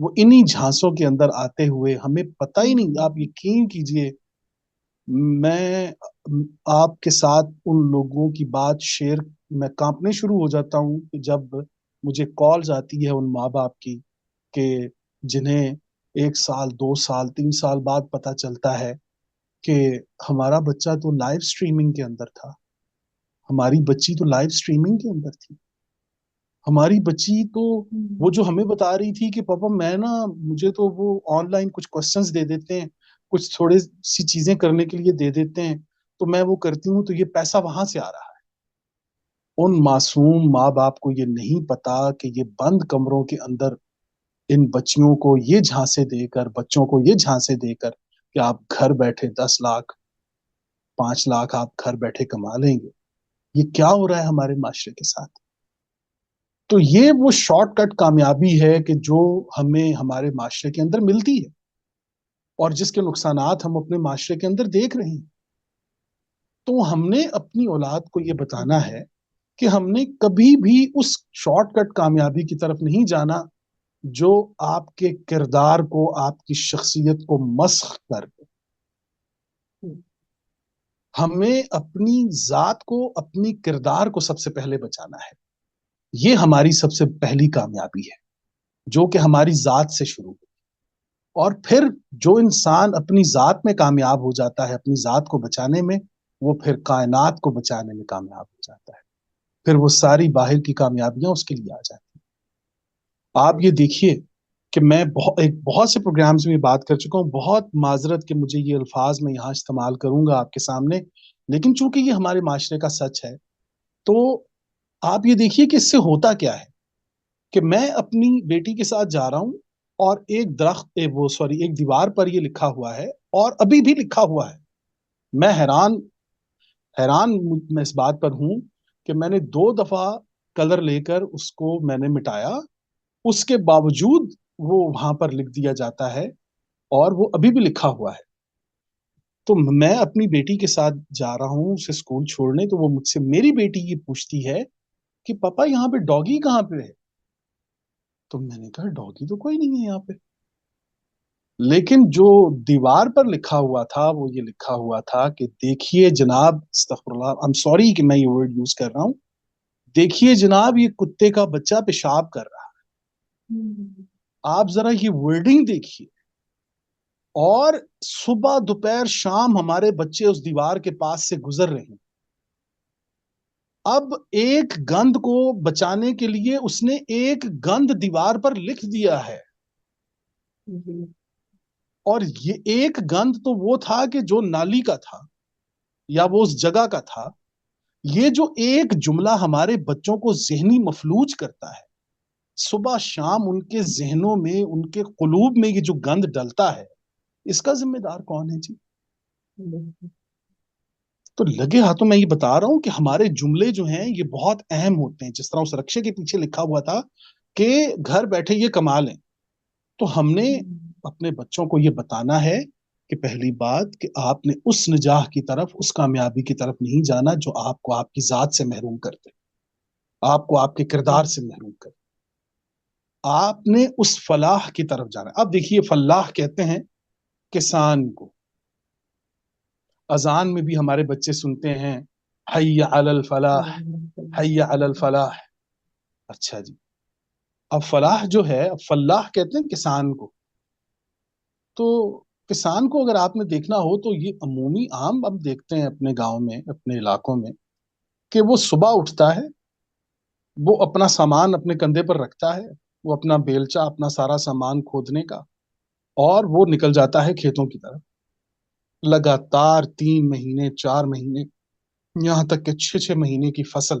وہ انہی جھانسوں کے اندر آتے ہوئے ہمیں پتہ ہی نہیں. آپ یقین کیجئے میں آپ کے ساتھ ان لوگوں کی بات شیئر میں کانپنے شروع ہو جاتا ہوں کہ جب مجھے کالز آتی ہے ان ماں باپ کی کہ جنہیں 1 سال 2 سال 3 سال بعد پتہ چلتا ہے کہ ہمارا بچہ تو لائیو سٹریمنگ کے اندر تھا, ہماری بچی تو لائیو سٹریمنگ کے اندر تھی, ہماری بچی تو وہ جو ہمیں بتا رہی تھی کہ پاپا میں نا مجھے تو وہ آن لائن کچھ کوسچنز دے دیتے ہیں, کچھ تھوڑے سی چیزیں کرنے کے لیے دے دیتے ہیں تو میں وہ کرتی ہوں تو یہ پیسہ وہاں سے آ رہا ہے. ان معصوم ماں باپ کو یہ نہیں پتا کہ یہ بند کمروں کے اندر ان بچیوں کو یہ جھانسے دے کر, بچوں کو یہ جھانسے دے کر کہ آپ گھر بیٹھے 10 لاکھ 5 لاکھ آپ گھر بیٹھے کما لیں گے, یہ کیا ہو رہا ہے ہمارے معاشرے کے ساتھ. تو یہ وہ شارٹ کٹ کامیابی ہے کہ جو ہمیں ہمارے معاشرے کے اندر ملتی ہے اور جس کے نقصانات ہم اپنے معاشرے کے اندر دیکھ رہے ہیں. تو ہم نے اپنی اولاد کو یہ بتانا ہے کہ ہم نے کبھی بھی اس شارٹ کٹ کامیابی کی طرف نہیں جانا جو آپ کے کردار کو, آپ کی شخصیت کو مسخ کر دے. ہمیں اپنی ذات کو, اپنی کردار کو سب سے پہلے بچانا ہے. یہ ہماری سب سے پہلی کامیابی ہے جو کہ ہماری ذات سے شروع ہوئی. اور پھر جو انسان اپنی ذات میں کامیاب ہو جاتا ہے, اپنی ذات کو بچانے میں, وہ پھر کائنات کو بچانے میں کامیاب ہو جاتا ہے. پھر وہ ساری باہر کی کامیابیاں اس کے لیے آ جاتی ہیں. آپ یہ دیکھیے کہ میں بہت سے پروگرامز میں بات کر چکا ہوں, بہت معذرت کہ مجھے یہ الفاظ میں یہاں استعمال کروں گا آپ کے سامنے, لیکن چونکہ یہ ہمارے معاشرے کا سچ ہے. تو آپ یہ دیکھیے کہ اس سے ہوتا کیا ہے کہ میں اپنی بیٹی کے ساتھ جا رہا ہوں اور ایک ایک دیوار پر یہ لکھا ہوا ہے اور ابھی بھی لکھا ہوا ہے. میں حیران میں اس بات پر ہوں کہ میں نے 2 دفعہ کلر لے کر اس کو میں نے مٹایا, اس کے باوجود وہ وہاں پر لکھ دیا جاتا ہے اور وہ ابھی بھی لکھا ہوا ہے. تو میں اپنی بیٹی کے ساتھ جا رہا ہوں اسے اسکول چھوڑنے, تو وہ مجھ سے, میری بیٹی یہ پوچھتی ہے کہ پاپا یہاں پہ ڈاگی کہاں پہ ہے. تو میں نے کہا ڈاگی تو کوئی نہیں ہے یہاں پہ, لیکن جو دیوار پر لکھا ہوا تھا وہ یہ لکھا ہوا تھا کہ دیکھیے جناب, استغفر اللہ, I'm sorry کہ میں یہ ورڈ یوز کر رہا ہوں, دیکھیے جناب یہ کتے کا بچہ پیشاب کر رہا ہے. آپ ذرا یہ ورڈنگ دیکھیے. اور صبح دوپہر شام ہمارے بچے اس دیوار کے پاس سے گزر رہے ہیں. اب ایک گند کو بچانے کے لیے اس نے ایک گند دیوار پر لکھ دیا ہے. اور یہ ایک گند تو وہ تھا کہ جو نالی کا تھا یا وہ اس جگہ کا تھا. یہ جو ایک جملہ ہمارے بچوں کو ذہنی مفلوج کرتا ہے, صبح شام ان کے ذہنوں میں, ان کے قلوب میں یہ جو گند ڈلتا ہے, اس کا ذمہ دار کون ہے جی؟ تو لگے ہاتھوں میں یہ بتا رہا ہوں کہ ہمارے جملے جو ہیں یہ بہت اہم ہوتے ہیں. جس طرح اس رکشے کے پیچھے لکھا ہوا تھا کہ گھر بیٹھے یہ کما لیں, تو ہم نے اپنے بچوں کو یہ بتانا ہے کہ پہلی بات کہ آپ نے اس نجاح کی طرف, اس کامیابی کی طرف نہیں جانا جو آپ کو آپ کی ذات سے محروم کر دے, آپ کو آپ کے کردار سے محروم کر دے. آپ نے اس فلاح کی طرف جانا. اب دیکھیے فلاح کہتے ہیں کسان کو. اذان میں بھی ہمارے بچے سنتے ہیں حی علی الفلاح, حی علی الفلاح. اچھا جی, اب فلاح جو ہے, اب فلاح کہتے ہیں کسان کو. تو کسان کو اگر آپ نے دیکھنا ہو تو یہ عمومی عام اب دیکھتے ہیں اپنے گاؤں میں, اپنے علاقوں میں, کہ وہ صبح اٹھتا ہے, وہ اپنا سامان اپنے کندھے پر رکھتا ہے, وہ اپنا بیلچا, اپنا سارا سامان کھودنے کا, اور وہ نکل جاتا ہے کھیتوں کی طرف. لگاتار 3 مہینے 4 مہینے, یہاں تک کہ 6 مہینے کی فصل,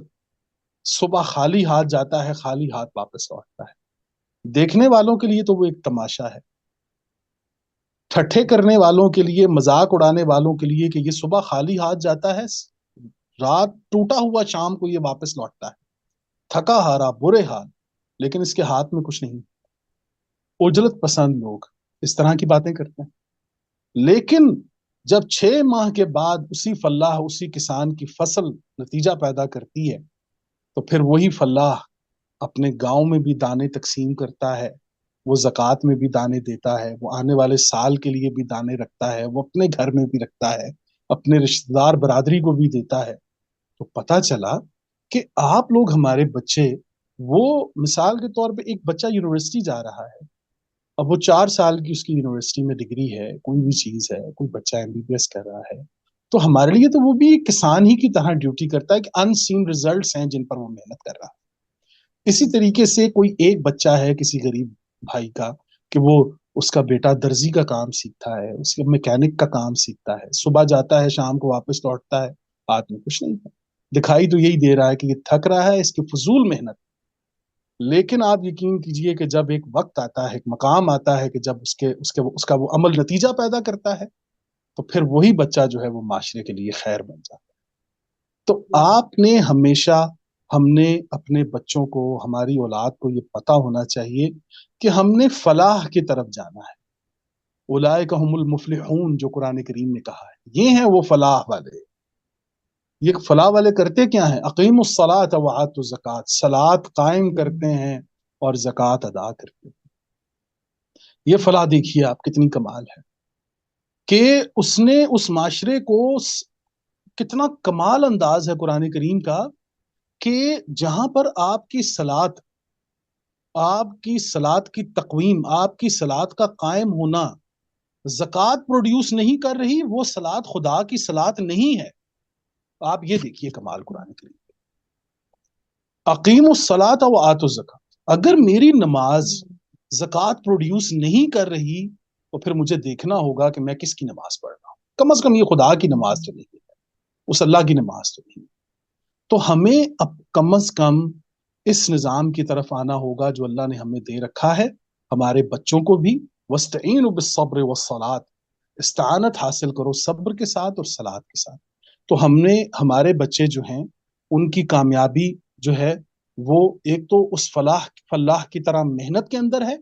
صبح خالی ہاتھ جاتا ہے, خالی ہاتھ واپس لوٹتا ہے. دیکھنے والوں کے لیے تو وہ ایک تماشا ہے, ٹھٹھے کرنے والوں کے لیے, مذاق اڑانے والوں کے لیے کہ یہ صبح خالی ہاتھ جاتا ہے, رات ٹوٹا ہوا شام کو یہ واپس لوٹتا ہے, تھکا ہارا, برے حال, لیکن اس کے ہاتھ میں کچھ نہیں. اجلت پسند لوگ اس طرح کی باتیں کرتے ہیں. لیکن جب 6 ماہ کے بعد اسی فلاح, اسی کسان کی فصل نتیجہ پیدا کرتی ہے, تو پھر وہی فلاح اپنے گاؤں میں بھی دانے تقسیم کرتا ہے, وہ زکوٰۃ میں بھی دانے دیتا ہے، وہ آنے والے سال کے لیے بھی دانے رکھتا ہے، وہ اپنے گھر میں بھی رکھتا ہے، اپنے رشتہ دار برادری کو بھی دیتا ہے، تو پتا چلا کہ آپ لوگ ہمارے بچے، وہ مثال کے طور پہ ایک بچہ یونیورسٹی جا رہا ہے، اب وہ 4 سال کی اس کی یونیورسٹی میں ڈگری ہے، کوئی بھی چیز ہے، کوئی بچہ MBBS کر رہا ہے، تو ہمارے لیے تو وہ بھی ایک کسان ہی کی طرح ڈیوٹی کرتا ہے کہ ان سین ریزلٹس ہیں جن پر وہ محنت کر رہا ہے۔ اسی طریقے سے کوئی ایک بچہ ہے کسی غریب بھائی کا کہ وہ اس کا بیٹا درزی کا کام سیکھتا ہے، اس کے میکینک کا کام سیکھتا ہے، صبح جاتا ہے شام کو واپس لوٹتا ہے، ہاتھ میں کچھ نہیں ہے، دکھائی تو یہی دے رہا ہے کہ یہ تھک رہا ہے، اس کی فضول محنت، لیکن آپ یقین کیجئے کہ جب ایک وقت آتا ہے، ایک مقام آتا ہے کہ جب اس کا وہ عمل نتیجہ پیدا کرتا ہے، تو پھر وہی بچہ جو ہے وہ معاشرے کے لیے خیر بن جاتا ہے۔ تو آپ نے ہمیشہ، ہم نے اپنے بچوں کو، ہماری اولاد کو یہ پتا ہونا چاہیے کہ ہم نے فلاح کی طرف جانا ہے۔ اولئک هم المفلحون جو قرآن کریم نے کہا ہے، یہ ہیں وہ فلاح والے۔ یہ فلاح والے کرتے کیا ہیں؟ اقیموا الصلاۃ وآتوا الزکوٰۃ، صلاۃ قائم کرتے ہیں اور زکوٰۃ ادا کرتے ہیں۔ یہ فلاح دیکھیے آپ کتنی کمال ہے کہ اس نے اس معاشرے کو، کتنا کمال انداز ہے قرآن کریم کا کہ جہاں پر آپ کی صلاۃ، آپ کی صلاۃ کی تقویم، آپ کی صلاۃ کا قائم ہونا زکوٰۃ پروڈیوس نہیں کر رہی، وہ صلاۃ خدا کی صلاۃ نہیں ہے۔ آپ یہ دیکھیے کمال قرآن کریم، اقیموا الصلاۃ وآتوا الزکوٰۃ۔ اگر میری نماز زکوٰۃ پروڈیوس نہیں کر رہی تو پھر مجھے دیکھنا ہوگا کہ میں کس کی نماز پڑھ رہا ہوں، کم از کم یہ خدا کی نماز تو نہیں ہے، اس اللہ کی نماز تو نہیں ہے۔ تو ہمیں اب کم از کم اس نظام کی طرف آنا ہوگا جو اللہ نے ہمیں دے رکھا ہے، ہمارے بچوں کو بھی، وَاسْتَعِینُوا بِالصَّبْرِ وَالصَّلَاةِ، استعانت حاصل کرو صبر کے ساتھ اور صلاۃ کے ساتھ۔ تو ہم نے، ہمارے بچے جو ہیں ان کی کامیابی جو ہے وہ ایک تو اس فلاح کی طرح محنت کے اندر ہے،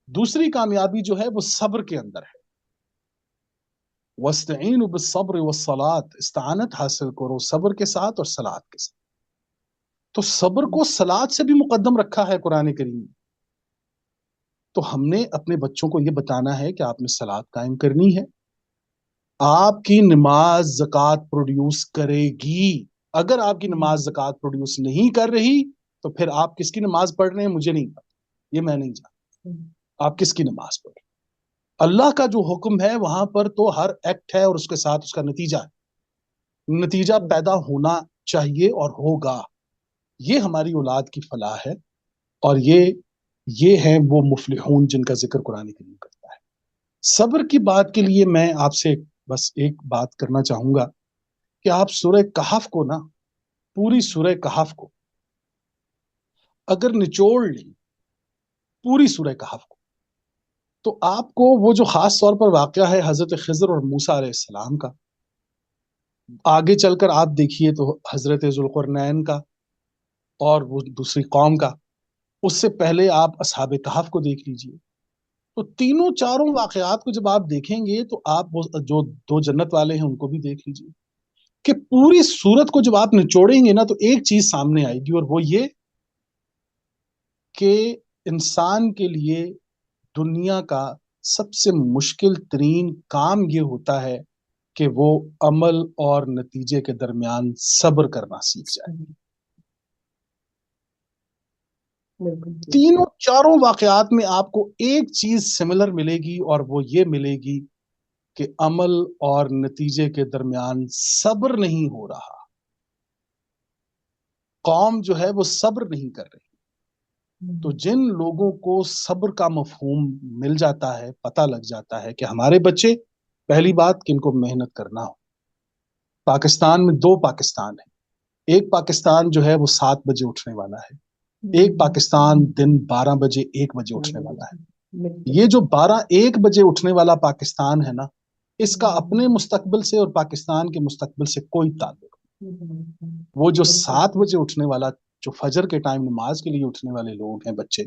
دوسری کامیابی جو ہے وہ صبر کے اندر ہے۔ وَاسْتَعِینُوا بِالصَّبْرِ وَالصَّلَاةِ، استعانت حاصل کرو صبر کے ساتھ اور صلاۃ کے ساتھ۔ تو صبر کو صلاۃ سے بھی مقدم رکھا ہے قرآن کریم میں۔ تو ہم نے اپنے بچوں کو یہ بتانا ہے کہ آپ نے صلاۃ قائم کرنی ہے، آپ کی نماز زکوٰۃ پروڈیوس کرے گی۔ اگر آپ کی نماز زکوٰۃ پروڈیوس نہیں کر رہی تو پھر آپ کس کی نماز پڑھ رہے ہیں مجھے نہیں پتا، یہ میں نہیں جانتا آپ کس کی نماز پڑھ رہے ہیں۔ اللہ کا جو حکم ہے وہاں پر تو ہر ایکٹ ہے اور اس کے ساتھ اس کا نتیجہ ہے، نتیجہ پیدا ہونا چاہیے اور ہوگا۔ یہ ہماری اولاد کی فلاح ہے، اور یہ ہیں وہ مفلحون جن کا ذکر قرآن کریم کرتا ہے۔ صبر کی بات کے لیے میں آپ سے بس ایک بات کرنا چاہوں گا کہ آپ سورہ کہف کو نا، پوری سورہ کہف کو اگر نچوڑ لیں، پوری سورہ کہف کو، تو آپ کو وہ جو خاص طور پر واقعہ ہے حضرت خضر اور موسیٰ علیہ السلام کا، آگے چل کر آپ دیکھیے تو حضرت ذوالقرنین کا اور وہ دوسری قوم کا، اس سے پہلے آپ اصحاب کہف کو دیکھ لیجئے۔ تو تینوں چاروں واقعات کو جب آپ دیکھیں گے تو آپ وہ جو 2 جنت والے ہیں ان کو بھی دیکھ لیجئے، کہ پوری سورت کو جب آپ نچوڑیں گے نا تو ایک چیز سامنے آئے گی، اور وہ یہ کہ انسان کے لیے دنیا کا سب سے مشکل ترین کام یہ ہوتا ہے کہ وہ عمل اور نتیجے کے درمیان صبر کرنا سیکھ جائے۔ تینوں چاروں واقعات میں آپ کو ایک چیز سملر ملے گی، اور وہ یہ ملے گی کہ عمل اور نتیجے کے درمیان صبر نہیں ہو رہا، قوم جو ہے وہ صبر نہیں کر رہی۔ تو جن لوگوں کو صبر کا مفہوم مل جاتا ہے، پتہ لگ جاتا ہے کہ ہمارے بچے، پہلی بات کہ ان کو محنت کرنا ہو۔ پاکستان میں 2 پاکستان ہیں، ایک پاکستان جو ہے وہ 7 بجے اٹھنے والا ہے، ایک پاکستان دن 12 بجے 1 بجے اٹھنے والا ہے۔ یہ جو 12-1 بجے اٹھنے والا پاکستان ہے نا، اس کا اپنے مستقبل سے اور پاکستان کے مستقبل سے کوئی تعلق نہیں۔ وہ جو 7 بجے اٹھنے والا، جو فجر کے ٹائم نماز کے لیے اٹھنے والے لوگ ہیں، بچے،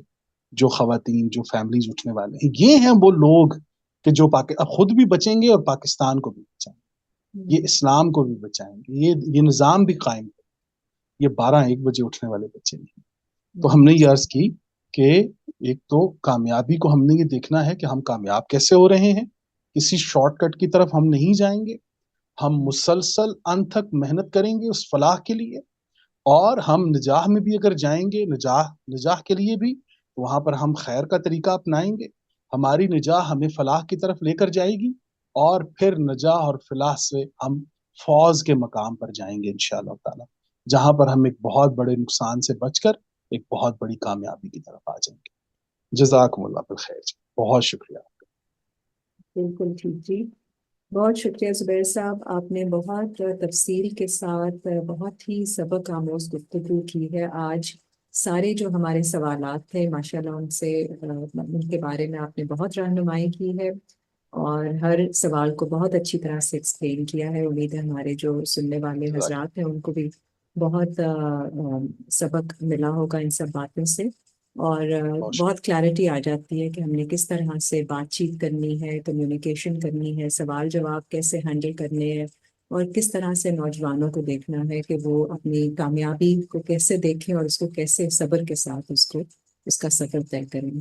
جو خواتین، جو فیملیز اٹھنے والے ہیں، یہ ہیں وہ لوگ کہ جو خود بھی بچیں گے اور پاکستان کو بھی بچائیں گے، یہ اسلام کو بھی بچائیں گے، یہ نظام بھی قائم ہے۔ یہ 12-1 بجے اٹھنے والے بچے نہیں۔ تو ہم نے یہ عرض کی کہ ایک تو کامیابی کو ہم نے یہ دیکھنا ہے کہ ہم کامیاب کیسے ہو رہے ہیں، کسی شارٹ کٹ کی طرف ہم نہیں جائیں گے، ہم مسلسل انت تک محنت کریں گے اس فلاح کے لیے، اور ہم نجاح میں بھی اگر جائیں گے، نجاح کے لیے بھی، تو وہاں پر ہم خیر کا طریقہ اپنائیں گے، ہماری نجاح ہمیں فلاح کی طرف لے کر جائے گی، اور پھر نجاح اور فلاح سے ہم فوز کے مقام پر جائیں گے انشاءاللہ تعالی، جہاں پر ہم ایک بہت بڑے نقصان سے بچ کر ایک بہت بڑی کامیابی کی طرف آ جائیں گے۔ جزاکم اللہ بالخیر جی، بہت شکریہ۔ بالکل ٹھیک جی، بہت شکریہ زبیر صاحب، آپ نے بہت تفصیل کے ساتھ بہت ہی سبق آموز گفتگو کی ہے آج۔ سارے جو ہمارے سوالات تھے ماشاءاللہ ان کے بارے میں آپ نے بہت رہنمائی کی ہے، اور ہر سوال کو بہت اچھی طرح سے ایکسپلین کیا ہے۔ امید ہے ہمارے جو سننے والے جزاک حضرات ہیں ان کو بھی بہت سبق ملا ہوگا ان سب باتوں سے، اور بہت بہت شکریہ۔ کلیرٹی آ جاتی ہے کہ ہم نے کس طرح سے بات چیت کرنی ہے، کمیونیکیشن کرنی ہے، سوال جواب کیسے ہینڈل کرنے ہیں، اور کس طرح سے نوجوانوں کو دیکھنا ہے کہ وہ اپنی کامیابی کو کیسے دیکھیں اور اس کو کیسے صبر کے ساتھ اس کا سفر طے کریں۔